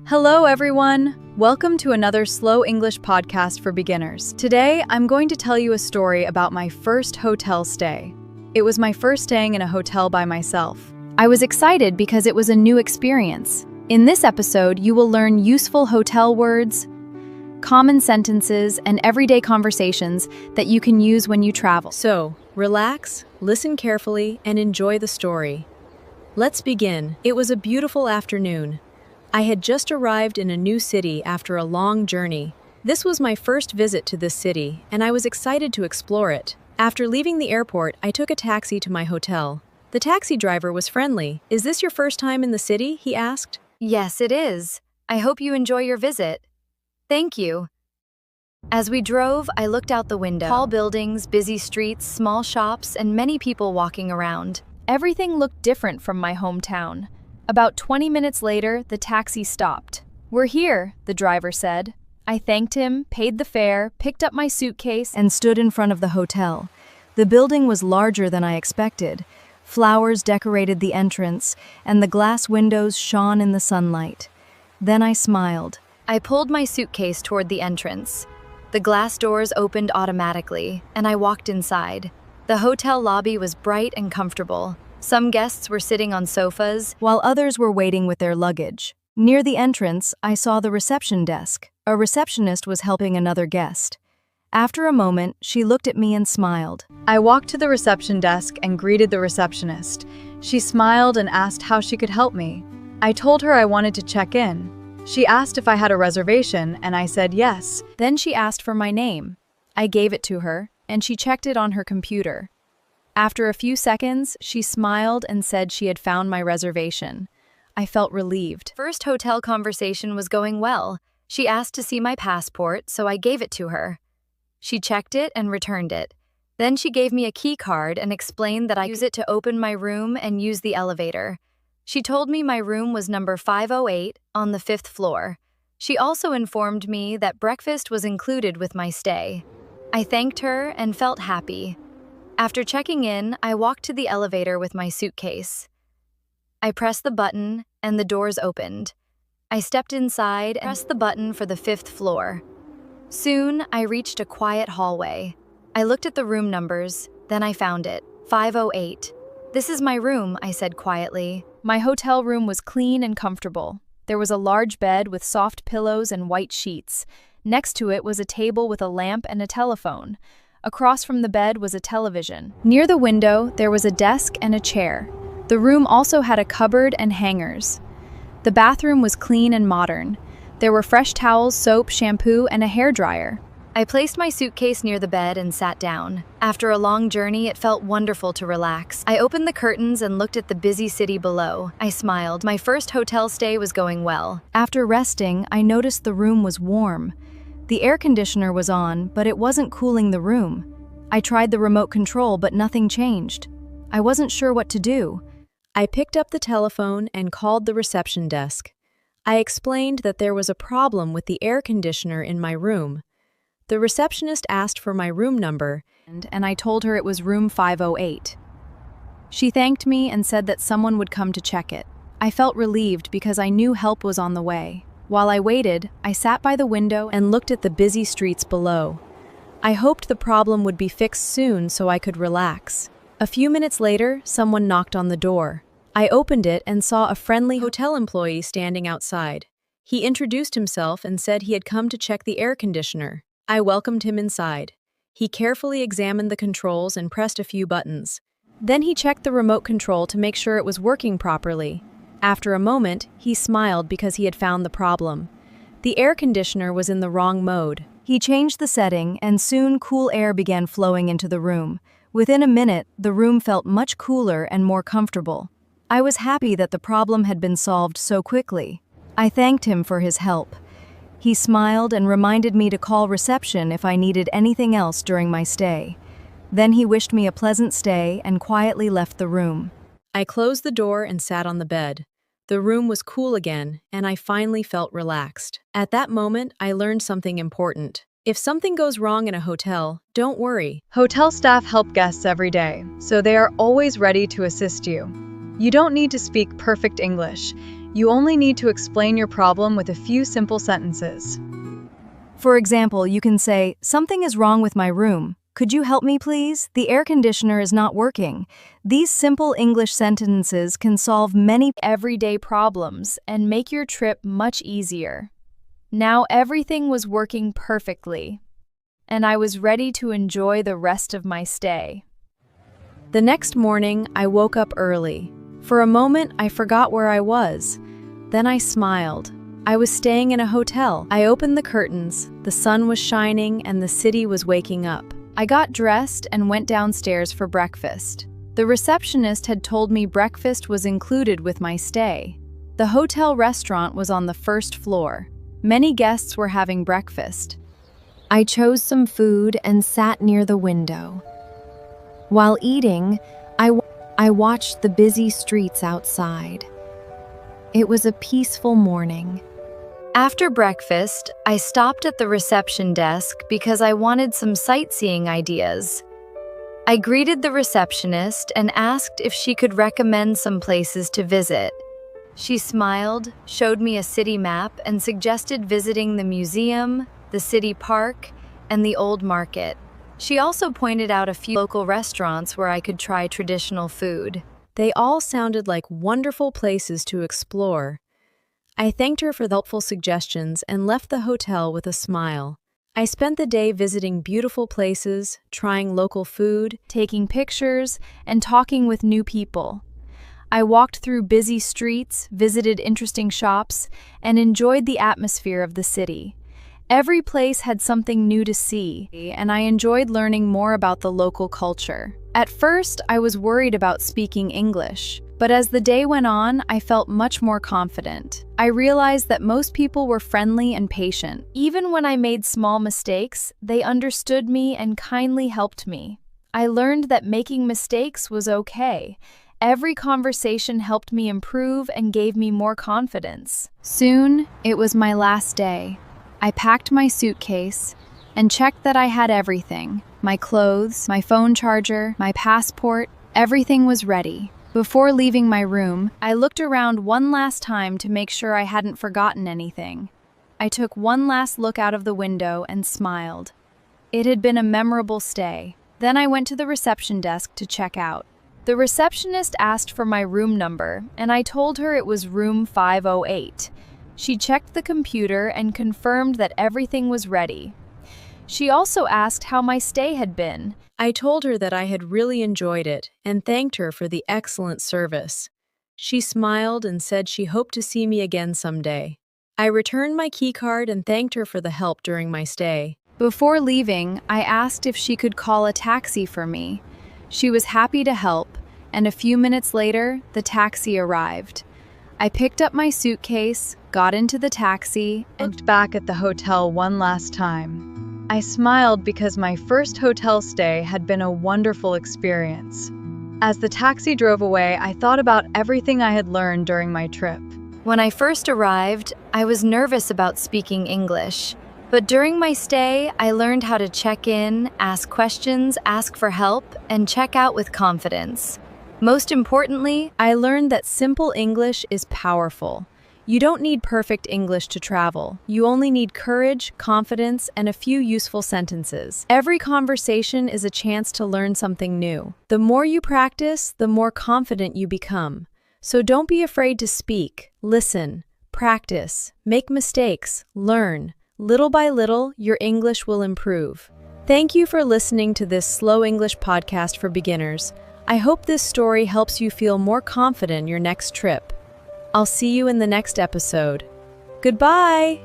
Hello, everyone. Welcome to another Slow English podcast for beginners. Today, I'm going to tell you a story about my first hotel stay. It was my first staying in a hotel by myself. I was excited because it was a new experience. In this episode, you will learn useful hotel words, common sentences, and everyday conversations that you can use when you travel. So, relax, listen carefully, and enjoy the story. Let's begin. It was a beautiful afternoon. I had just arrived in a new city after a long journey. This was my first visit to this city, and I was excited to explore it. After leaving the airport, I took a taxi to my hotel. The taxi driver was friendly. "Is this your first time in the city?" he asked. Yes, it is. I hope you enjoy your visit. Thank you. As we drove, I looked out the window. Tall buildings, busy streets, small shops, and many people walking around. Everything looked different from my hometown. About 20 minutes later, the taxi stopped. "We're here," the driver said. I thanked him, paid the fare, picked up my suitcase, and stood in front of the hotel. The building was larger than I expected. Flowers decorated the entrance, and the glass windows shone in the sunlight. Then I smiled. I pulled my suitcase toward the entrance. The glass doors opened automatically, and I walked inside. The hotel lobby was bright and comfortable. Some guests were sitting on sofas, while others were waiting with their luggage. Near the entrance, I saw the reception desk. A receptionist was helping another guest. After a moment, she looked at me and smiled. I walked to the reception desk and greeted the receptionist. She smiled and asked how she could help me. I told her I wanted to check in. She asked if I had a reservation, and I said yes. Then she asked for my name. I gave it to her, and she checked it on her computer. After a few seconds, she smiled and said she had found my reservation. I felt relieved. First hotel conversation was going well. She asked to see my passport, so I gave it to her. She checked it and returned it. Then she gave me a key card and explained that I use it to open my room and use the elevator. She told me my room was number 508 on the 5th floor. She also informed me that breakfast was included with my stay. I thanked her and felt happy. After checking in, I walked to the elevator with my suitcase. I pressed the button, and the doors opened. I stepped inside and pressed the button for the 5th floor. Soon, I reached a quiet hallway. I looked at the room numbers, then I found it, 508. "This is my room," I said quietly. My hotel room was clean and comfortable. There was a large bed with soft pillows and white sheets. Next to it was a table with a lamp and a telephone. Across from the bed was a television. Near the window, there was a desk and a chair. The room also had a cupboard and hangers. The bathroom was clean and modern. There were fresh towels, soap, shampoo, and a hairdryer. I placed my suitcase near the bed and sat down. After a long journey, it felt wonderful to relax. I opened the curtains and looked at the busy city below. I smiled. My first hotel stay was going well. After resting, I noticed the room was warm. The air conditioner was on, but it wasn't cooling the room. I tried the remote control, but nothing changed. I wasn't sure what to do. I picked up the telephone and called the reception desk. I explained that there was a problem with the air conditioner in my room. The receptionist asked for my room number, and I told her it was room 508. She thanked me and said that someone would come to check it. I felt relieved because I knew help was on the way. While I waited, I sat by the window and looked at the busy streets below. I hoped the problem would be fixed soon so I could relax. A few minutes later, someone knocked on the door. I opened it and saw a friendly hotel employee standing outside. He introduced himself and said he had come to check the air conditioner. I welcomed him inside. He carefully examined the controls and pressed a few buttons. Then he checked the remote control to make sure it was working properly. After a moment, he smiled because he had found the problem. The air conditioner was in the wrong mode. He changed the setting, and soon cool air began flowing into the room. Within a minute, the room felt much cooler and more comfortable. I was happy that the problem had been solved so quickly. I thanked him for his help. He smiled and reminded me to call reception if I needed anything else during my stay. Then he wished me a pleasant stay and quietly left the room. I closed the door and sat on the bed. The room was cool again, and I finally felt relaxed. At that moment, I learned something important. If something goes wrong in a hotel, don't worry. Hotel staff help guests every day, so they are always ready to assist you. You don't need to speak perfect English. You only need to explain your problem with a few simple sentences. For example, you can say, "Something is wrong with my room. Could you help me, please? The air conditioner is not working." These simple English sentences can solve many everyday problems and make your trip much easier. Now everything was working perfectly, and I was ready to enjoy the rest of my stay. The next morning, I woke up early. For a moment, I forgot where I was. Then I smiled. I was staying in a hotel. I opened the curtains, the sun was shining, and the city was waking up. I got dressed and went downstairs for breakfast. The receptionist had told me breakfast was included with my stay. The hotel restaurant was on the first floor. Many guests were having breakfast. I chose some food and sat near the window. While eating, I watched the busy streets outside. It was a peaceful morning. After breakfast, I stopped at the reception desk because I wanted some sightseeing ideas. I greeted the receptionist and asked if she could recommend some places to visit. She smiled, showed me a city map, and suggested visiting the museum, the city park, and the old market. She also pointed out a few local restaurants where I could try traditional food. They all sounded like wonderful places to explore. I thanked her for the helpful suggestions and left the hotel with a smile. I spent the day visiting beautiful places, trying local food, taking pictures, and talking with new people. I walked through busy streets, visited interesting shops, and enjoyed the atmosphere of the city. Every place had something new to see, and I enjoyed learning more about the local culture. At first, I was worried about speaking English, but as the day went on, I felt much more confident. I realized that most people were friendly and patient. Even when I made small mistakes, they understood me and kindly helped me. I learned that making mistakes was okay. Every conversation helped me improve and gave me more confidence. Soon, it was my last day. I packed my suitcase and checked that I had everything. My clothes, my phone charger, my passport, everything was ready. Before leaving my room, I looked around one last time to make sure I hadn't forgotten anything. I took one last look out of the window and smiled. It had been a memorable stay. Then I went to the reception desk to check out. The receptionist asked for my room number, and I told her it was room 508. She checked the computer and confirmed that everything was ready. She also asked how my stay had been. I told her that I had really enjoyed it and thanked her for the excellent service. She smiled and said she hoped to see me again someday. I returned my keycard and thanked her for the help during my stay. Before leaving, I asked if she could call a taxi for me. She was happy to help, and a few minutes later, the taxi arrived. I picked up my suitcase, got into the taxi, and Looked back at the hotel one last time. I smiled because my first hotel stay had been a wonderful experience. As the taxi drove away, I thought about everything I had learned during my trip. when I first arrived, I was nervous about speaking English. But during my stay, I learned how to check in, ask questions, ask for help, and check out with confidence. Most importantly, I learned that simple English is powerful. You don't need perfect English to travel. You only need courage, confidence, and a few useful sentences. Every conversation is a chance to learn something new. The more you practice, the more confident you become. So don't be afraid to speak, listen, practice, make mistakes, learn. Little by little, your English will improve. Thank you for listening to this Slow English podcast for beginners. I hope this story helps you feel more confident your next trip. I'll see you in the next episode. Goodbye!